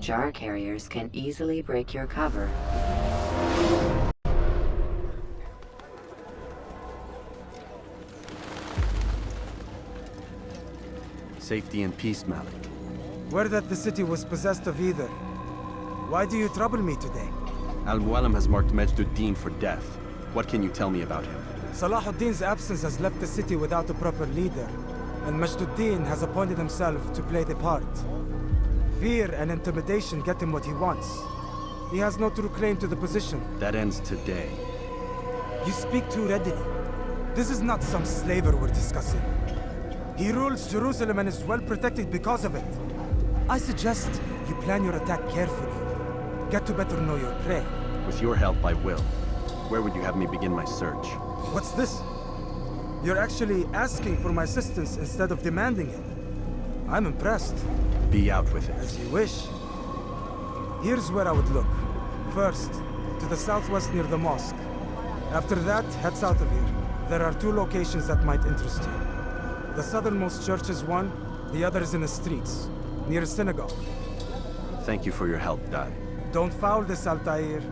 Jar carriers can easily break your cover. Safety and peace, Malik. Word that the city was possessed of either. Why do you trouble me today? Al-Mualim has marked Majduddin for death. What can you tell me about him? Salahuddin's absence has left the city without a proper leader, and Majduddin has appointed himself to play the part. Fear and intimidation get him what he wants. He has no true claim to the position. That ends today. You speak too readily. This is not some slaver we're discussing. He rules Jerusalem and is well protected because of it. I suggest you plan your attack carefully. Get to better know your prey. With your help, I will. Where would you have me begin my search? What's this? You're actually asking for my assistance instead of demanding it. I'm impressed. Be out with it. As you wish. Here's where I would look. First, to the southwest near the mosque. After that, head south of here. There are two locations that might interest you. The southernmost church is one, the other is in the streets, near a synagogue. Thank you for your help, Dad. Don't foul this, Altair.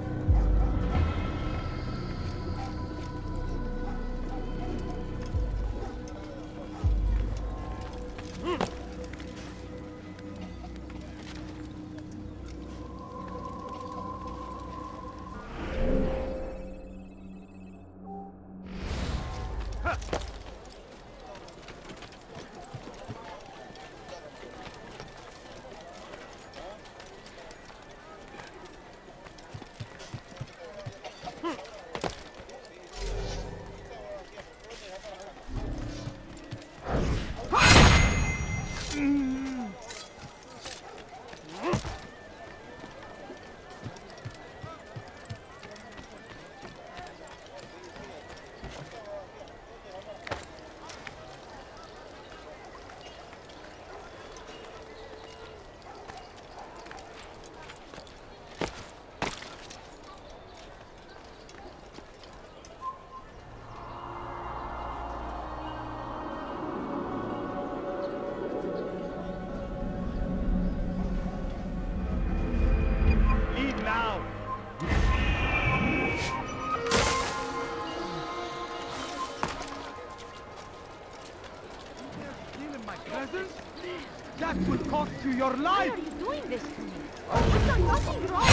That would cost you your life! Why are you doing this to me? I've done nothing wrong!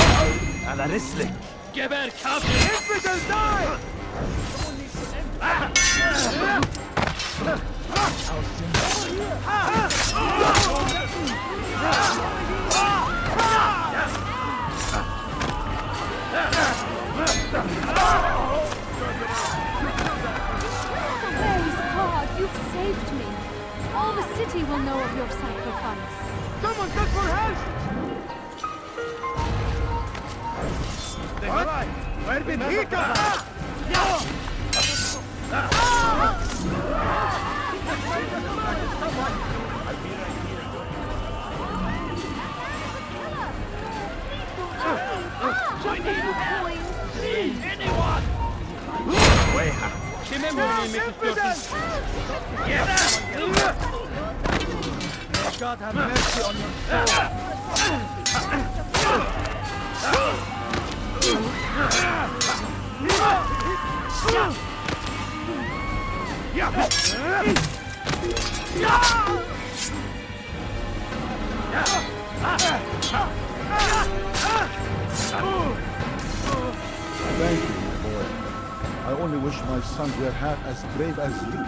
على رسلك! جبر كافر! Infidel die! Praise God, you've saved me. All the city will know of your sacrifice. Someone send for help! What? Where did he come from? I need a coin. Anyone! May God have mercy on your Thank you, my boy. I only wish my sons were half as brave as you.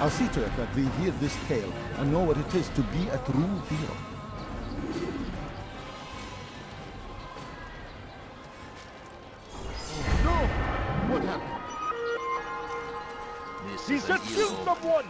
I'll see to it that they hear this tale and know what it is to be a true hero. No! What happened? He just killed someone!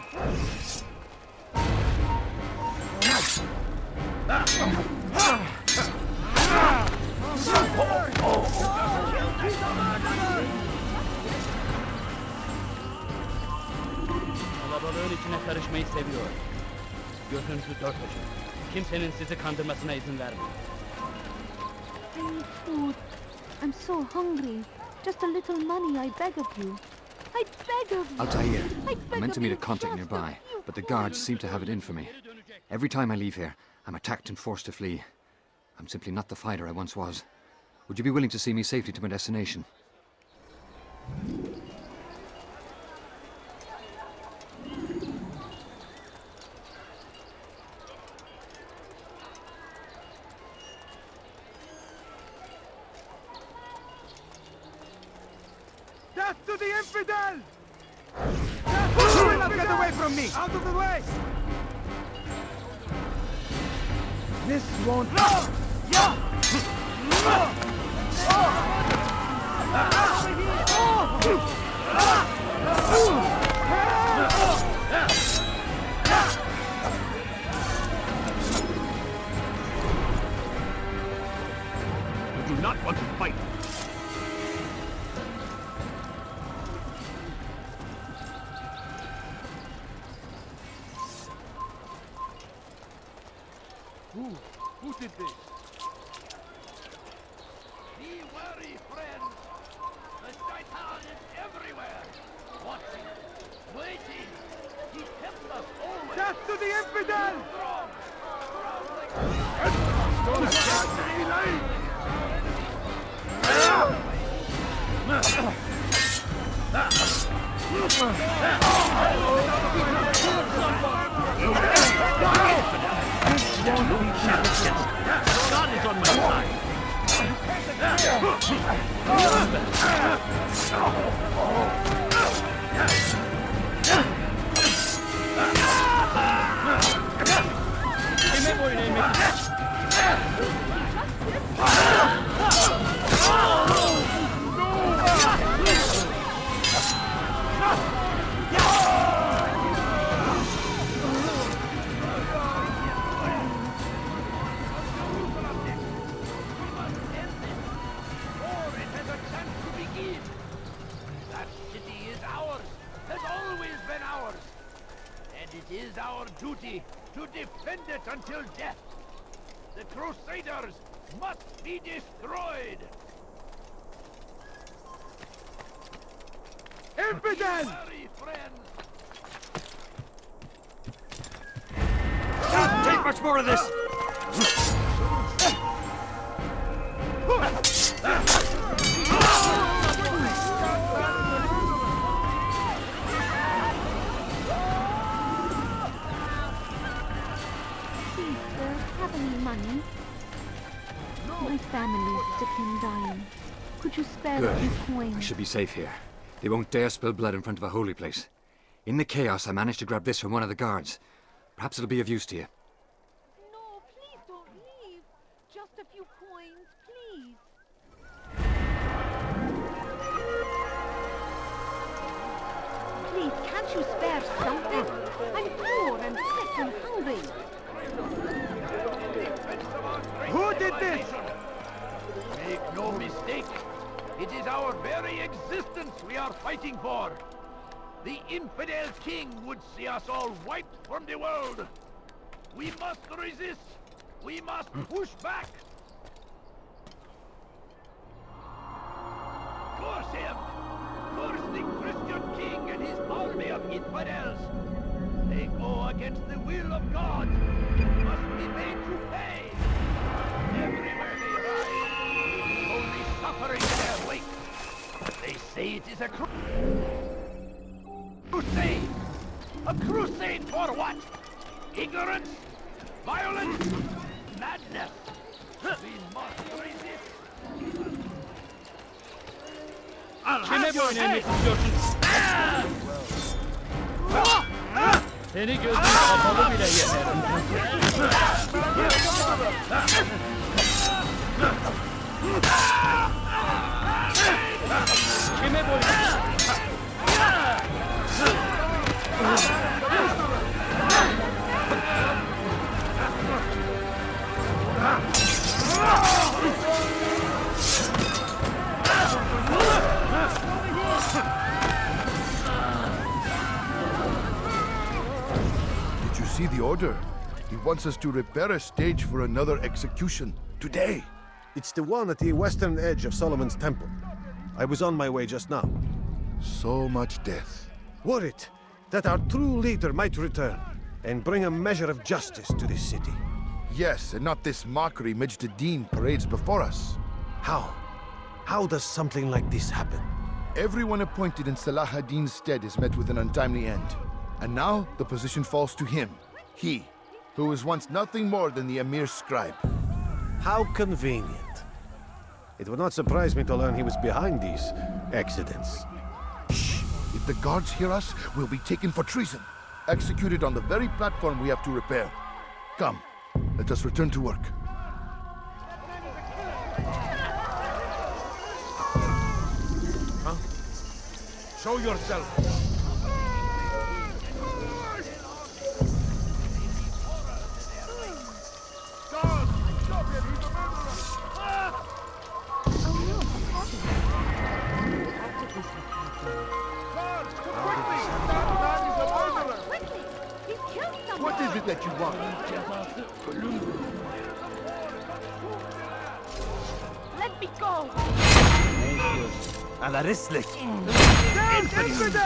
Kalabalığın içine karışmayı seviyor. Gözünüzü dört açın. kimsenin sizi kandırmasına izin vermem. I need food. I'm so hungry. Just a little money, I beg of you. I beg of you. Altair, I I beg meant to of meet you, a contact just a nearby, few but the points. guards seem to have it in for me. Every time I leave here, I'm attacked and forced to flee. I'm simply not the fighter I once was. Would you be willing to see me safely to my destination? Death to the infidel! You will not get away from me! Out of the way! This won't... You do not want to fight. Who did this? Be wary, friends. The Shaitan is everywhere. Watching, waiting. He tempts us always. Death to the infidel! God is on my side. That city is ours, has always been ours. And it is our duty to defend it until death. The Crusaders must be destroyed. Infidel! Sorry, friends. Can't take much more of this! Please, sir, have any money? My family is sick and dying. Could you spare a Good. few coins? I should be safe here. They won't dare spill blood in front of a holy place. In the chaos, I managed to grab this from one of the guards. Perhaps it'll be of use to you. No, please don't leave. Just a few coins, please. Please, can't you spare something? I'm poor and sick and hungry. Who did this? Make no mistake. It is our very existence we are fighting for. The infidel king would see us all wiped from the world. We must resist. We must push back. Curse him! Curse the Christian king and his army of infidels! They go against the will of God. Must be made to pay. Everywhere they ride, only suffering in their wake. They say it is a crusade. A crusade for what? Ignorance? Violence? Madness? We must resist. Kime bu önemli tutuyorsun? Seni gözün kapalı bile yenerim. Kime bu Did you see the order? He wants us to repair a stage for another execution. Today. It's the one at the western edge of Solomon's Temple. I was on my way just now. So much death. Worried that our true leader might return and bring a measure of justice to this city. Yes, and not this mockery Majd ad-Din parades before us. How? How does something like this happen? Everyone appointed in Salah ad-Din's stead is met with an untimely end. And now the position falls to him. He, who was once nothing more than the Emir's scribe. How convenient. It would not surprise me to learn he was behind these accidents. Shh! If the guards hear us, we'll be taken for treason. Executed on the very platform we have to repair. Come, let us return to work. Huh? Show yourself! What is it that you want? Let me go! Alarislik!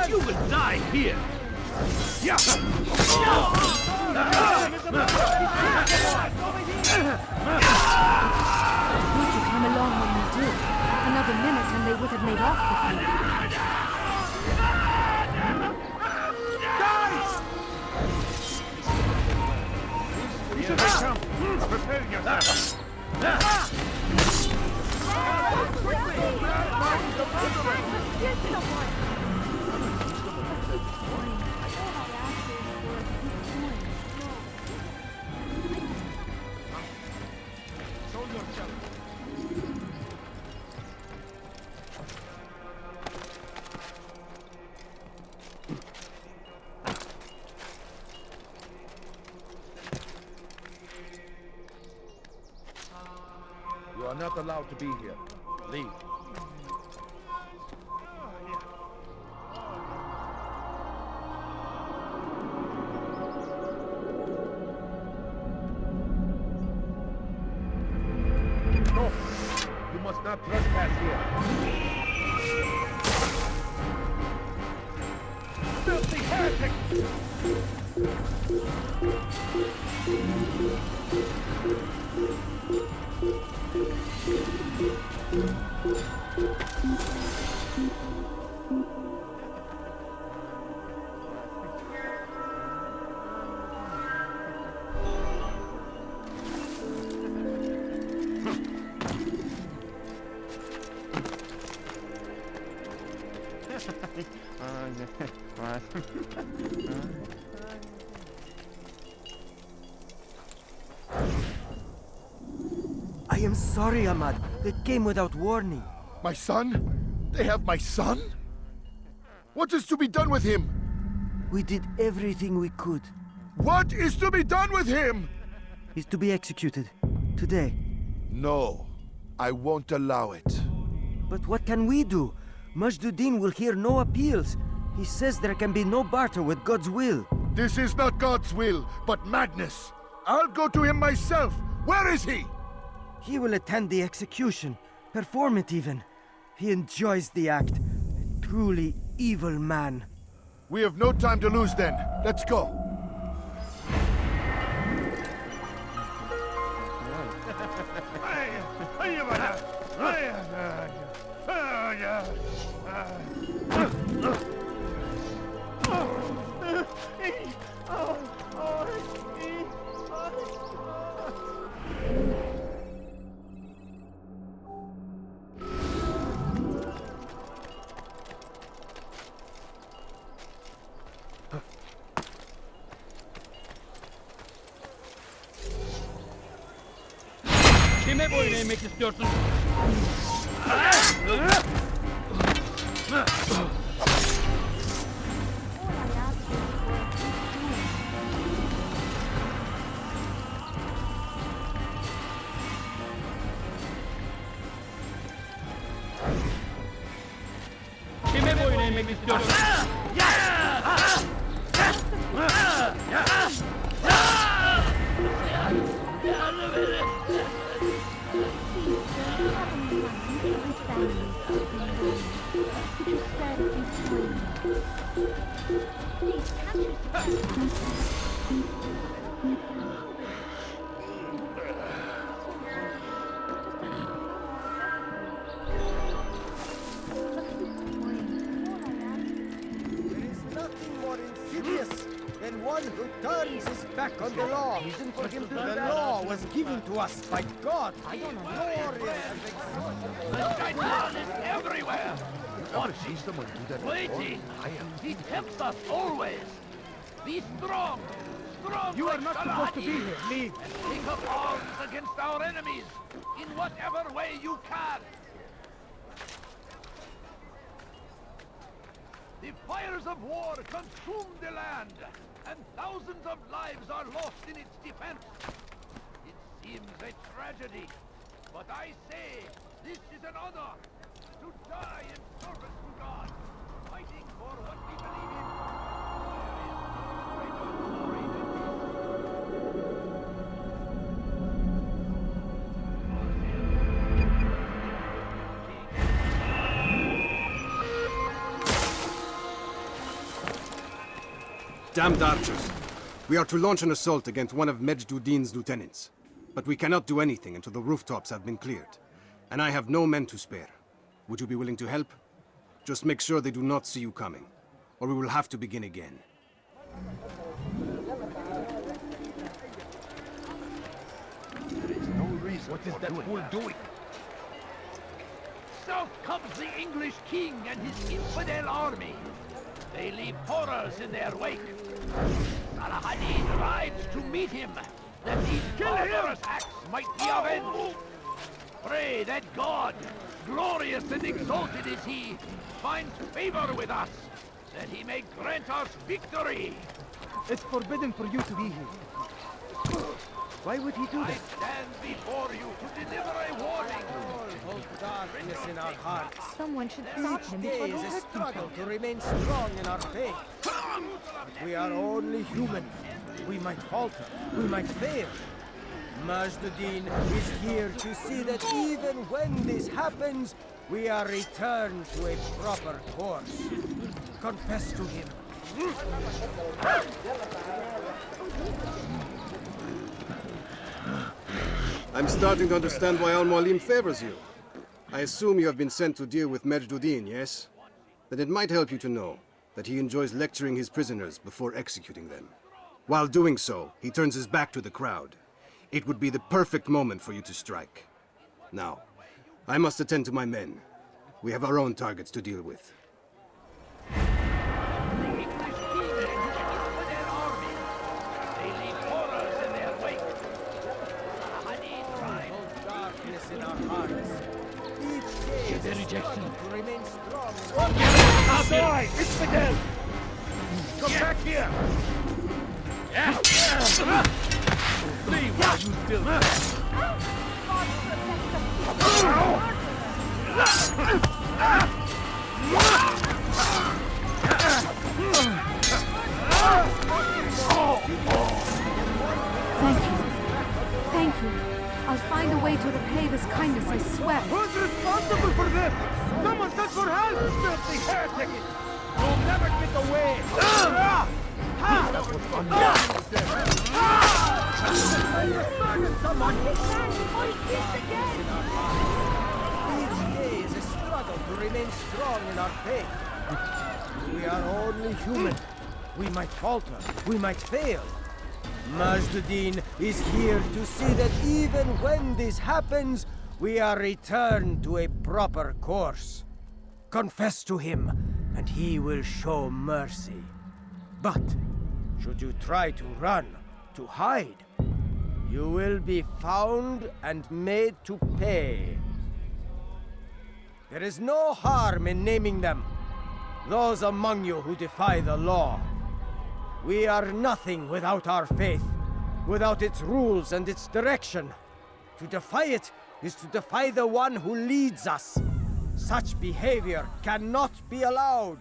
You will die here! Would you come along when we do? Another minute and they would have made off with you. Here they come! Prepare yourself! You are not allowed to be here. Leave. No! You must not trespass here. Filthy heretic! I am sorry, Ahmad. They came without warning. My son? They have my son? What is to be done with him? We did everything we could. What is to be done with him? He's to be executed. Today. No, I won't allow it. But what can we do? Majd ad-Din will hear no appeals. He says there can be no barter with God's will. This is not God's will, but madness. I'll go to him myself. Where is he? He will attend the execution. Perform it even. He enjoys the act. A truly evil man. We have no time to lose then. Let's go. Kime boyun eğmek istiyorsun? Kime boyun eğmek istiyorsun? Could you spare a few coins? Please, can't you spare? There is nothing more insidious than one who turns his back on the law. The law was given to us by God. Glorious and exalted. Shaitan is everywhere! Watching, waiting! He tempts us always! Be strong! Strong! You are not supposed to be here, leave! And take up arms against our enemies in whatever way you can! The fires of war consume the land, and thousands of lives are lost in its defense. It seems a tragedy, but I say this is an honor to die in service to God, fighting for what we believe in. There is no greater glory than this. Damned archers! We are to launch an assault against one of Majd Duddin's lieutenants. But we cannot do anything until the rooftops have been cleared. And I have no men to spare. Would you be willing to help? Just make sure they do not see you coming, or we will have to begin again. There is no reason. What is that fool doing? South comes the English king and his infidel army. They leave horrors in their wake. Saladin rides to meet him, that these barbarous acts might be avenged. Pray that God, glorious and exalted is he, finds favor with us, that he may grant us victory. It's forbidden for you to be here. Why would he do I that? stand before you to deliver a warning. Hold darkness in our hearts. Someone should stop Each him day before is they a hurt struggle people. to remain strong in our faith. We are only human. We might falter. We might fail. Majduddin is here to see that even when this happens, we are returned to a proper course. Confess to him. I'm starting to understand why Al-Mualim favors you. I assume you have been sent to deal with Majd Duddin, yes? Then it might help you to know that he enjoys lecturing his prisoners before executing them. While doing so, he turns his back to the crowd. It would be the perfect moment for you to strike. Now, I must attend to my men. We have our own targets to deal with. The English king and his infidel army. They leave horrors in their wake. Saladin rides. Hold darkness in our hearts. Each day is a struggle to remain strong. Outside! Infidel! Come back here! Leave while you still Thank you. Thank you. I'll find a way to repay this kindness, I swear. Who's responsible for this? Someone send for help! Filthy heretic! You'll never get away! Each day is a struggle to remain strong in our faith. We are only human. We might falter. We might fail. Majduddin is here to see that even when this happens, we are returned to a proper course. Confess to him, and he will show mercy. But should you try to run, to hide, you will be found and made to pay. There is no harm in naming them, those among you who defy the law. We are nothing without our faith, without its rules and its direction. To defy it is to defy the one who leads us. Such behavior cannot be allowed.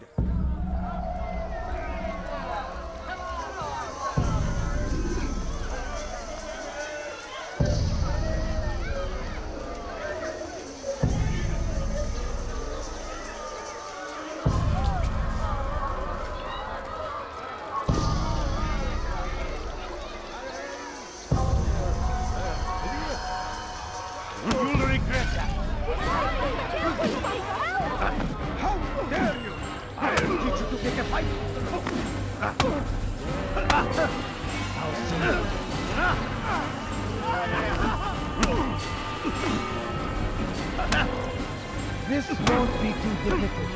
This won't be too difficult.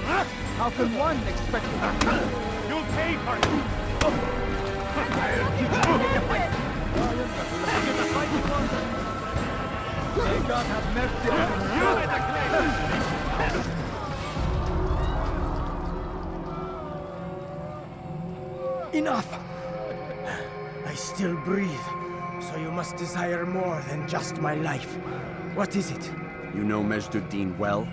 How can one expect to... You'll pay for it! May God have mercy on you! Enough! I still breathe, so you must desire more than just my life. What is it? You know Majd-ud-Din well?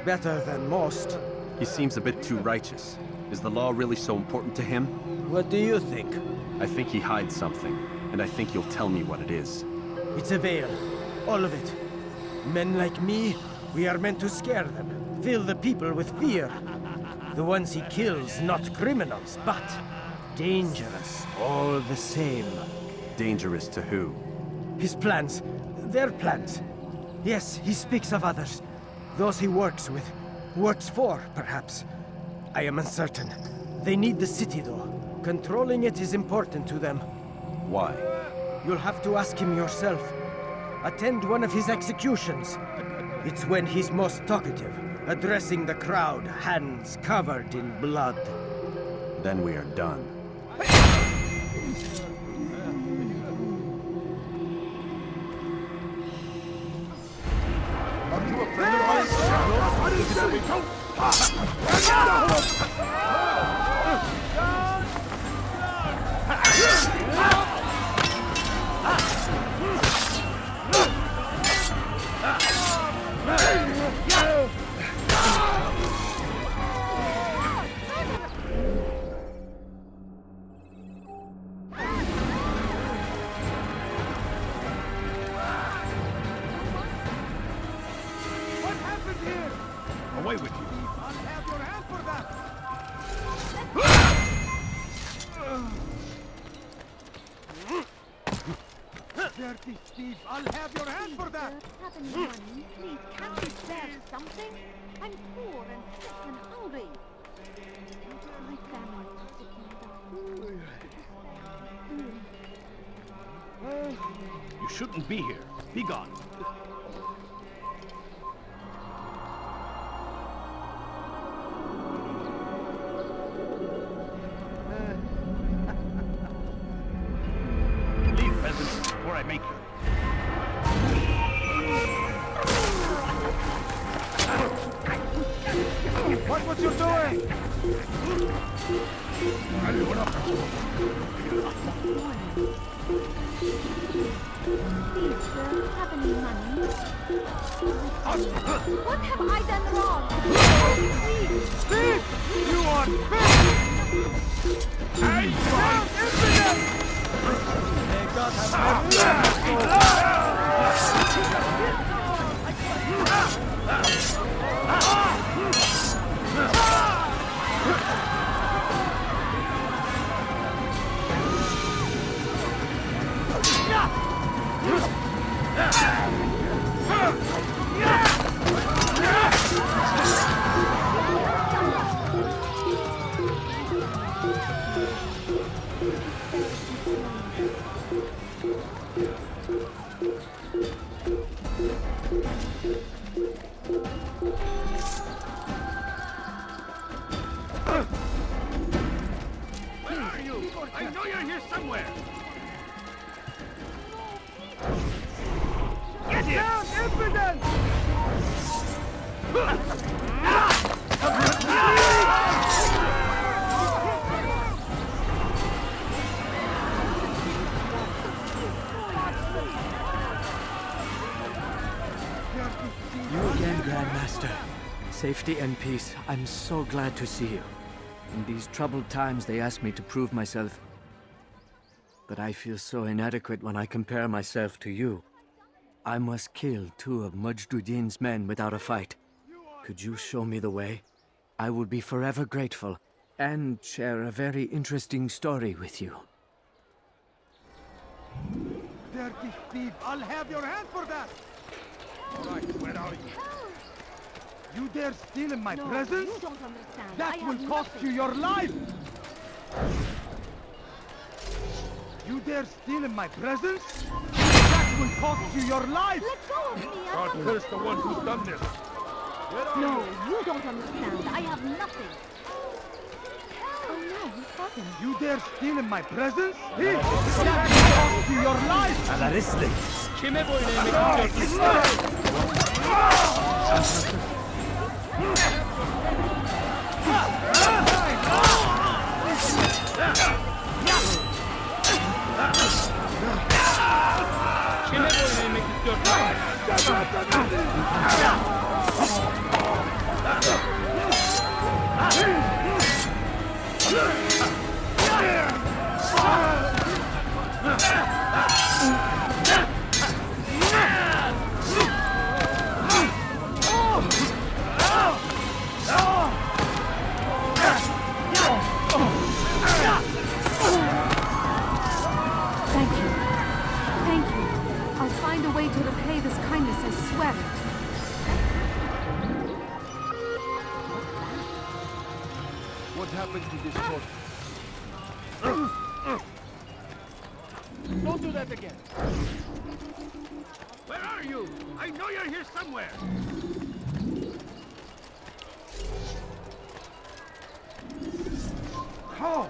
Better than most. He seems a bit too righteous. Is the law really so important to him? What do you think? I think he hides something, and I think you'll tell me what it is. It's a veil. All of it. Men like me, we are meant to scare them, fill the people with fear. The ones he kills, not criminals, but dangerous all the same. Dangerous to who? His plans. Their plans. Yes, he speaks of others. Those he works with. Works for, perhaps. I am uncertain. They need the city, though. Controlling it is important to them. Why? You'll have to ask him yourself. Attend one of his executions. It's when he's most talkative, addressing the crowd, hands covered in blood. Then we are done. Away with you. I'll have your hand for that! Dirty thief! I'll have your hand for that! Have any money? Please, can't you spare something? I'm poor and sick and hungry. My family is sick and You shouldn't be here. Be gone. Leave, peasants, before I make you. Watch what you're doing! Please, sir, have any money? What have I done wrong? Thief! You want fish! Hey, down, infidel! May God have Where are you? I know you're here somewhere. Get down, infidel! You again, Grandmaster. Safety and peace. I'm so glad to see you. In these troubled times, they ask me to prove myself. But I feel so inadequate when I compare myself to you. I must kill 2 of Majd-ud-Din's men without a fight. Could you show me the way? I will be forever grateful, and share a very interesting story with you. Dirty thief! I'll have your hand for that! All right, where are you? You dare steal in my presence? You don't understand. That will cost you your life! You dare steal in my presence? That will cost you your life! Let go of me! God curse the one who's done this! No, you don't understand. I have nothing. Oh no, what happened? You dare steal in my presence? Here! That will cost you your life! Kime boyun eğmek istiyorsun? Kime boyun eğmek istiyorsun? Thank you. Thank you. I'll find a way to repay this kindness, I swear it. What happened to this boat? Don't do that again. Where are you? I know you're here somewhere. How?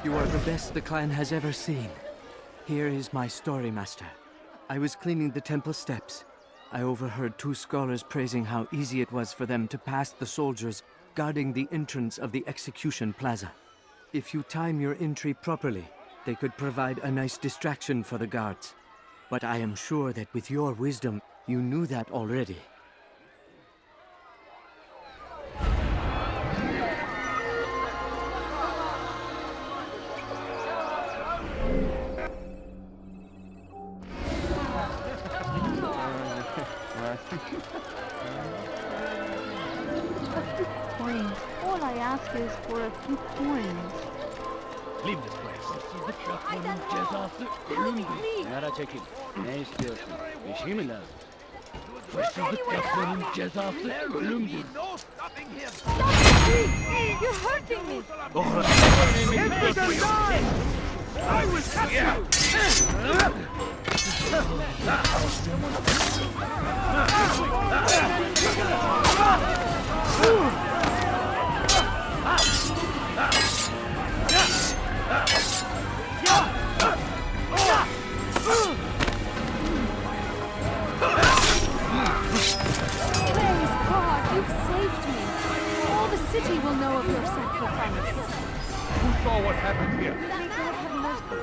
You are the best the clan has ever seen. Here is my story, Master. I was cleaning the temple steps. I overheard two scholars praising how easy it was for them to pass the soldiers guarding the entrance of the execution plaza. If you time your entry properly, they could provide a nice distraction for the guards. But I am sure that with your wisdom, you knew that already. Coins. All I ask is for a few coins. Leave this place. Yapmanın cezası ölümdür. Kenara çekil. Ne istiyorsun? Bir şey mi lazım? Hırsızlık yapmanın cezası ölümdür. No stopping him. You're hurting me. I will cut you. Praise God, you've saved me. All the city will know of your sacrifice. Who saw what happened here? May God have mercy.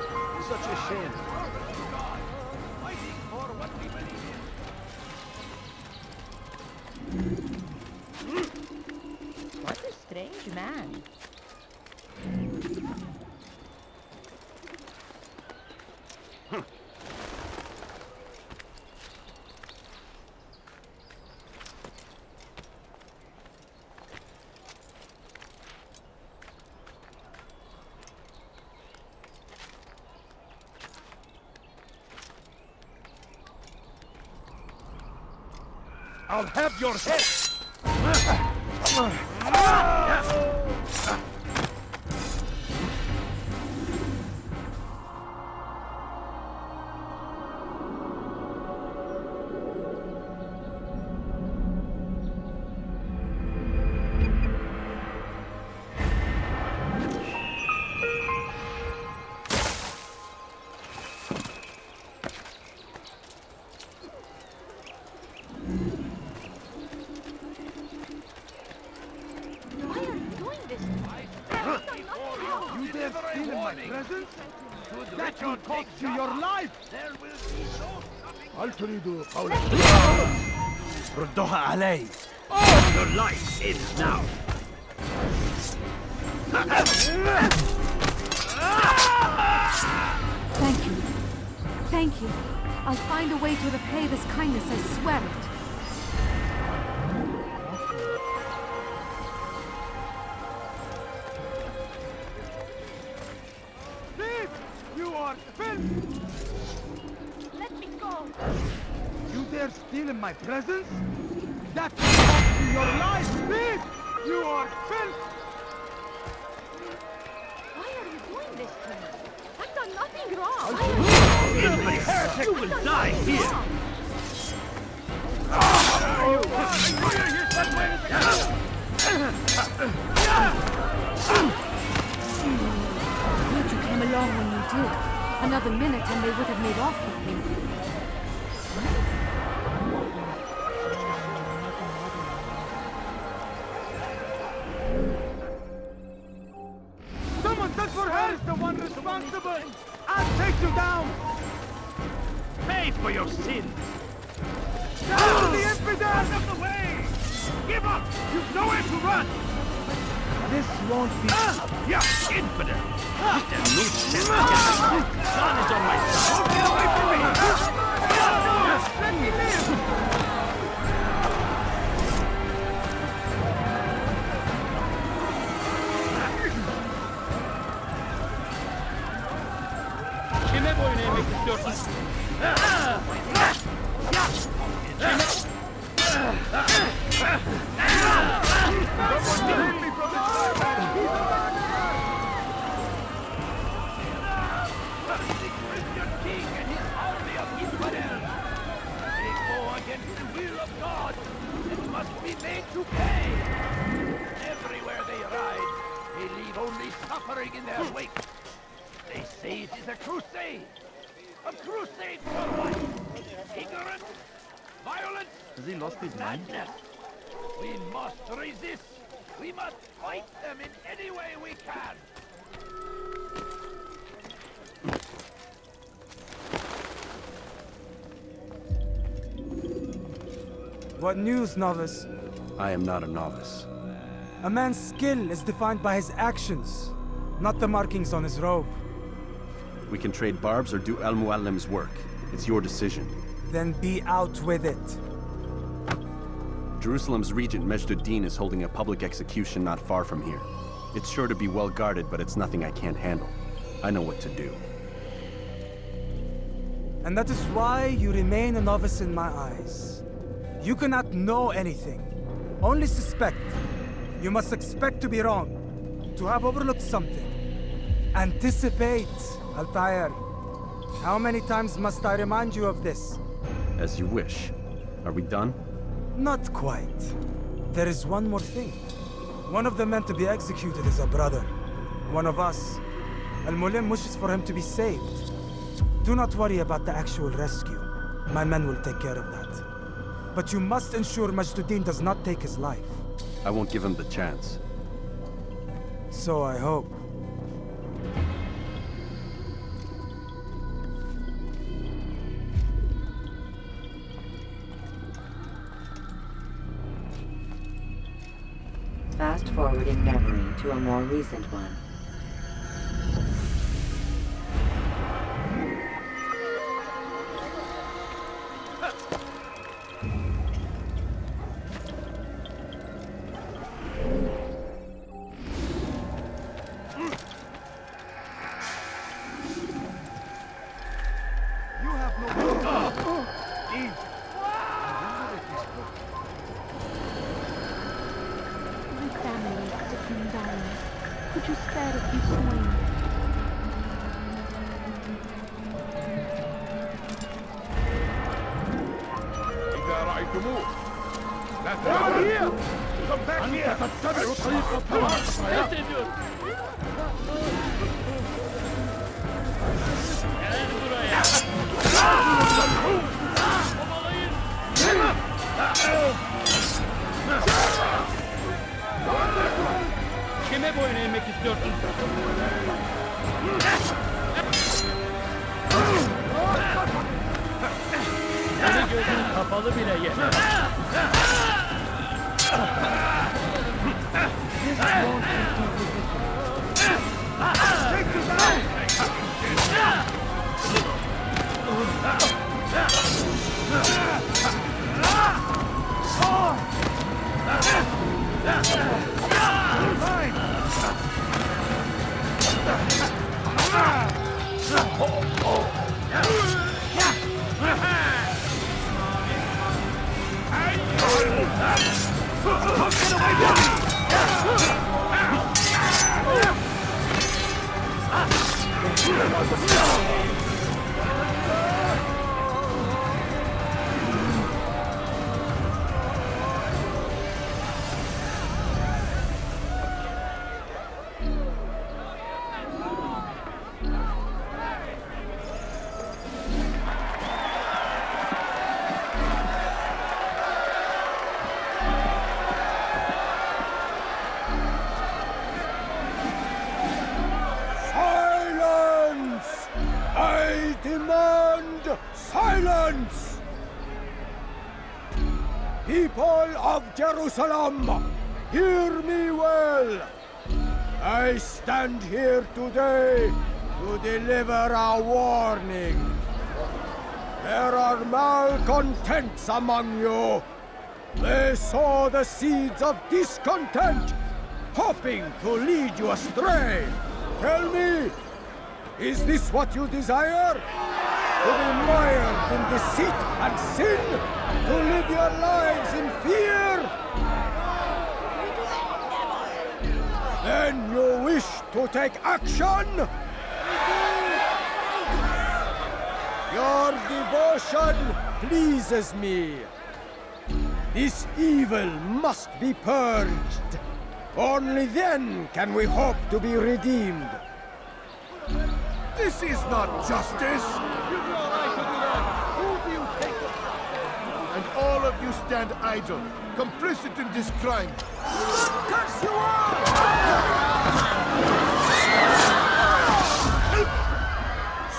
Such a shame. What a strange man. I'll have your head! You dare steal in my presence? That will cost you your life! There will be no stopping. هل تريد قول ردوها علي. Your life ends now. Thank you. Thank you. I'll find a way to repay this kindness, I swear it. Thief! You are filth! Let me go! You dare steal in my presence? That will cost you your life! Thief! You are filth! Why are you doing this to me? I've done nothing wrong. You will die here! Good you came along when you did. Another minute and they would have made off with me. Someone send for her! Is the one responsible! I'll take you down! Pay for your sins! Down the infidel! Out of the way! Give up! You've nowhere to run! This won't be... Yeah, infidel! There's no sense. God is on my side! Get away from me! Let me live! Kime boyun eğmek istiyorsun? Everywhere they ride, they leave only suffering in their wake. They say it is a crusade! A crusade for what? Ignorance? Violence? Has he lost his mind? Madness! We must resist! We must fight them in any way we can! What news, novice? I am not a novice. A man's skill is defined by his actions, not the markings on his robe. We can trade barbs or do Al Muallim's work. It's your decision. Then be out with it. Jerusalem's regent Majd-ud-Din is holding a public execution not far from here. It's sure to be well guarded, but it's nothing I can't handle. I know what to do. And that is why you remain a novice in my eyes. You cannot know anything, only suspect. You must expect to be wrong, to have overlooked something. Anticipate, Altair. How many times must I remind you of this? As you wish. Are we done? Not quite. There is one more thing. One of the men to be executed is a brother. One of us. Al-Mualim wishes for him to be saved. Do not worry about the actual rescue. My men will take care of that. But you must ensure Majd-ud-Din does not take his life. I won't give him the chance. So I hope. Fast forwarding memory to a more recent one. Could you spare a few coins? إذا رأيتموه لا تدعوا here! Come back here! أنت تتبع طريق الطوارئ! Kime boyun eğmek istiyorsun? Seni gözün kapalı bile yeter. Silence! People of Jerusalem, hear me well. I stand here today to deliver a warning. There are malcontents among you. They sow the seeds of discontent, hoping to lead you astray. Tell me, is this what you desire? To be mired in deceit and sin? To live your lives in fear? Then you wish to take action? Your devotion pleases me. This evil must be purged. Only then can we hope to be redeemed. This is not justice! And all of you stand idle, complicit in this crime. Curse you all!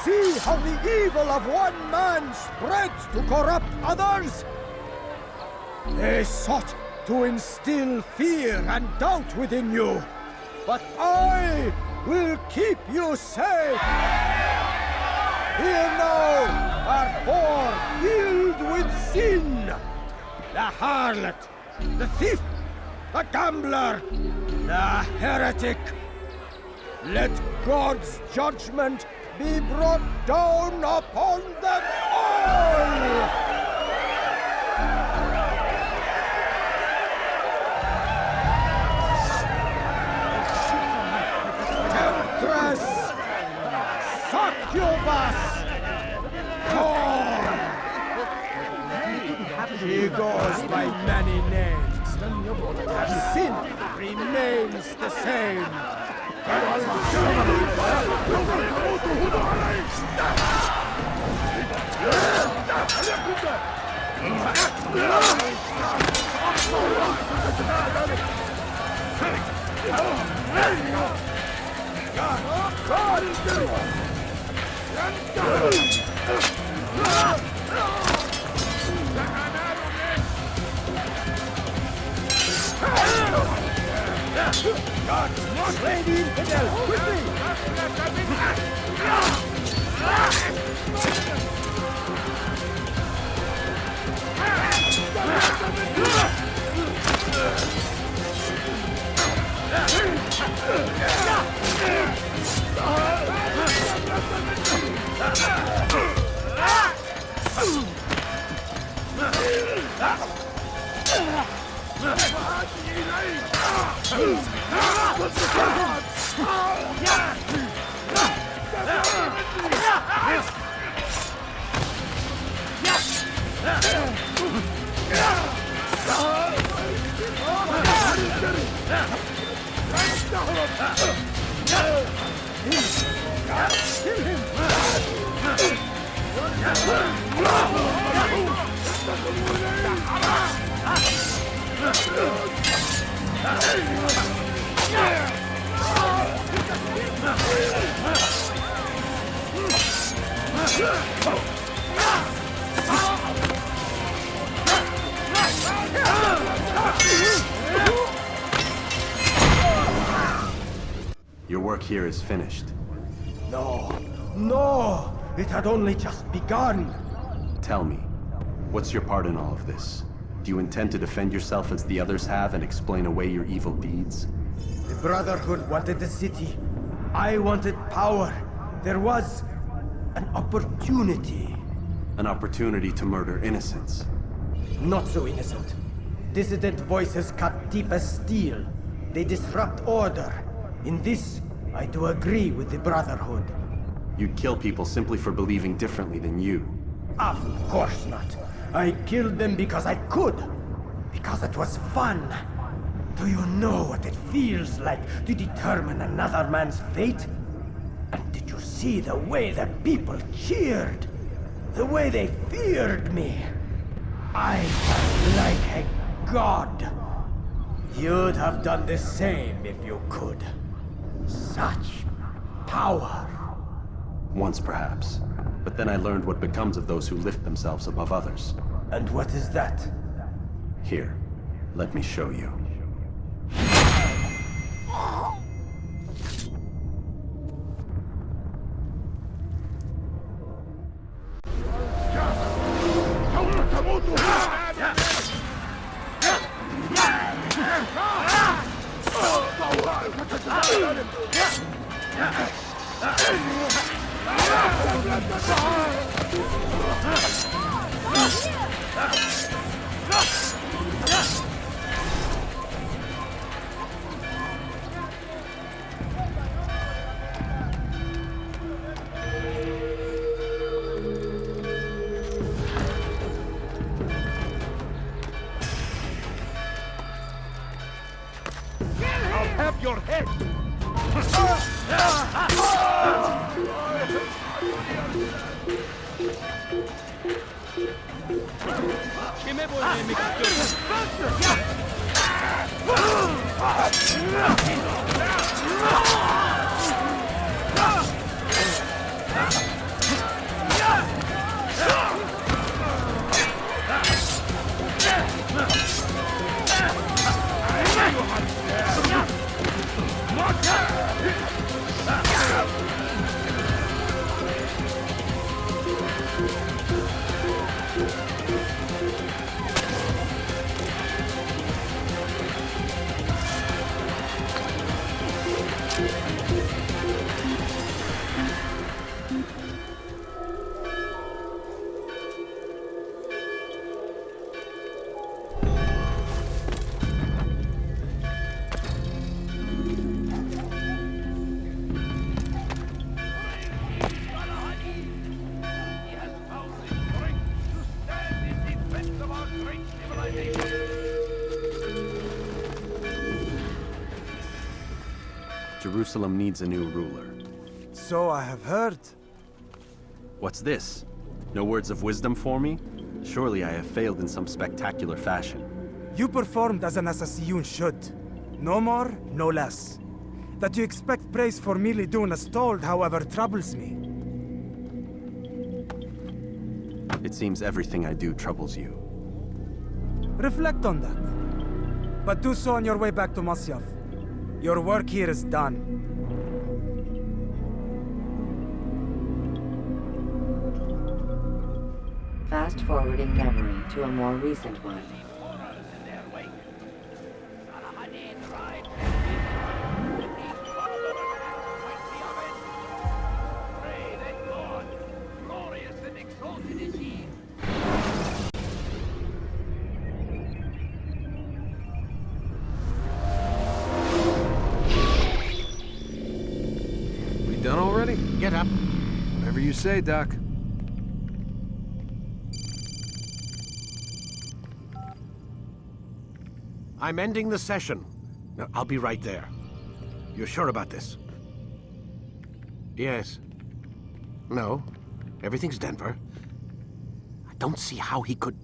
See how the evil of one man spreads to corrupt others? They sought to instill fear and doubt within you, but I will keep you safe. Here now are four filled with sin. The harlot, the thief, the gambler, the heretic. Let God's judgment be brought down upon them all! Succubus! She goes by many names. Her sin remains the same. God, slay the infidel, quickly! work here is finished. No, no! It had only just begun! Tell me, what's your part in all of this? Do you intend to defend yourself as the others have and explain away your evil deeds? The Brotherhood wanted the city. I wanted power. There was an opportunity. An opportunity to murder innocents. Not so innocent. Dissident voices cut deep as steel. They disrupt order. In this, I do agree with the Brotherhood. You'd kill people simply for believing differently than you. Of course not. I killed them because I could. Because it was fun. Do you know what it feels like to determine another man's fate? And did you see the way the people cheered? The way they feared me? I was like a god. You'd have done the same if you could. Such power. Once, perhaps. But then I learned what becomes of those who lift themselves above others. And what is that? Here, let me show you. Your head! Jerusalem needs a new ruler. So I have heard. What's this? No words of wisdom for me? Surely I have failed in some spectacular fashion. You performed as an Assassiyun should. No more, no less. That you expect praise for merely doing as told, however, troubles me. It seems everything I do troubles you. Reflect on that. But do so on your way back to Masyaf. Your work here is done. Fast-forwarding memory to a more recent one. Done already? Get up. Whatever you say, Doc. I'm ending the session. No, I'll be right there. You're sure about this? Yes. No. Everything's Denver. I don't see how he could...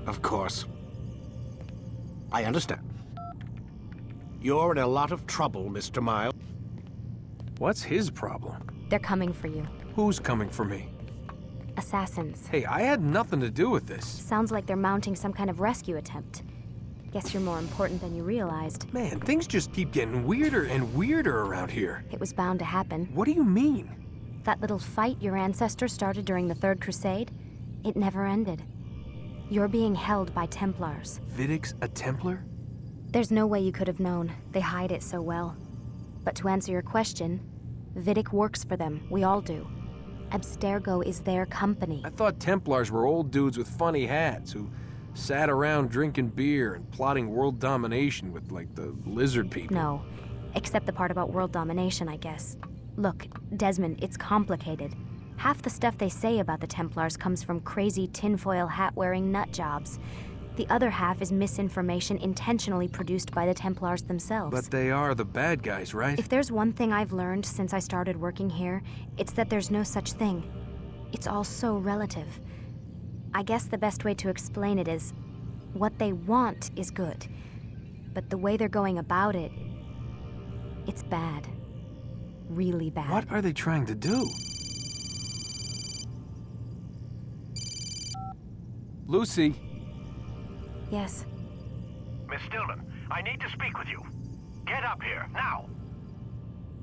Of course. I understand. You're in a lot of trouble, Mr. Miles. What's his problem? They're coming for you. Who's coming for me? Assassins. Hey, I had nothing to do with this. Sounds like they're mounting some kind of rescue attempt. Guess you're more important than you realized. Man, things just keep getting weirder and weirder around here. It was bound to happen. What do you mean? That little fight your ancestors started during the Third Crusade, it never ended. You're being held by Templars. Vidic's a Templar? There's no way you could have known. They hide it so well. But to answer your question, Vidic works for them. We all do. Abstergo is their company. I thought Templars were old dudes with funny hats who sat around drinking beer and plotting world domination with, like, the lizard people. No, except the part about world domination, I guess. Look, Desmond, it's complicated. Half the stuff they say about the Templars comes from crazy tinfoil hat-wearing nut jobs. The other half is misinformation intentionally produced by the Templars themselves. But they are the bad guys, right? If there's one thing I've learned since I started working here, it's that there's no such thing. It's all so relative. I guess the best way to explain it is, what they want is good. But the way they're going about it, it's bad. Really bad. What are they trying to do? Lucy? Yes. Miss Stillman, I need to speak with you. Get up here, now!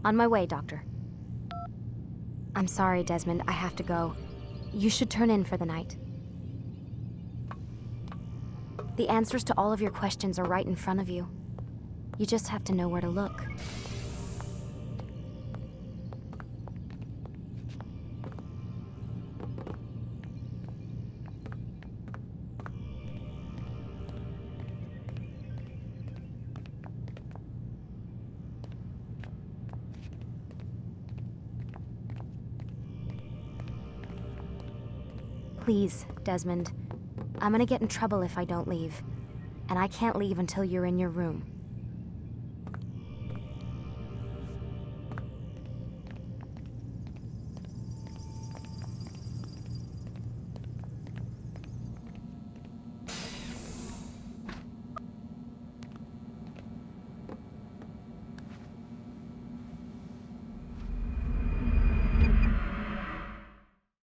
On my way, Doctor. I'm sorry, Desmond. I have to go. You should turn in for the night. The answers to all of your questions are right in front of you. You just have to know where to look. Please, Desmond. I'm gonna get in trouble if I don't leave. And I can't leave until you're in your room.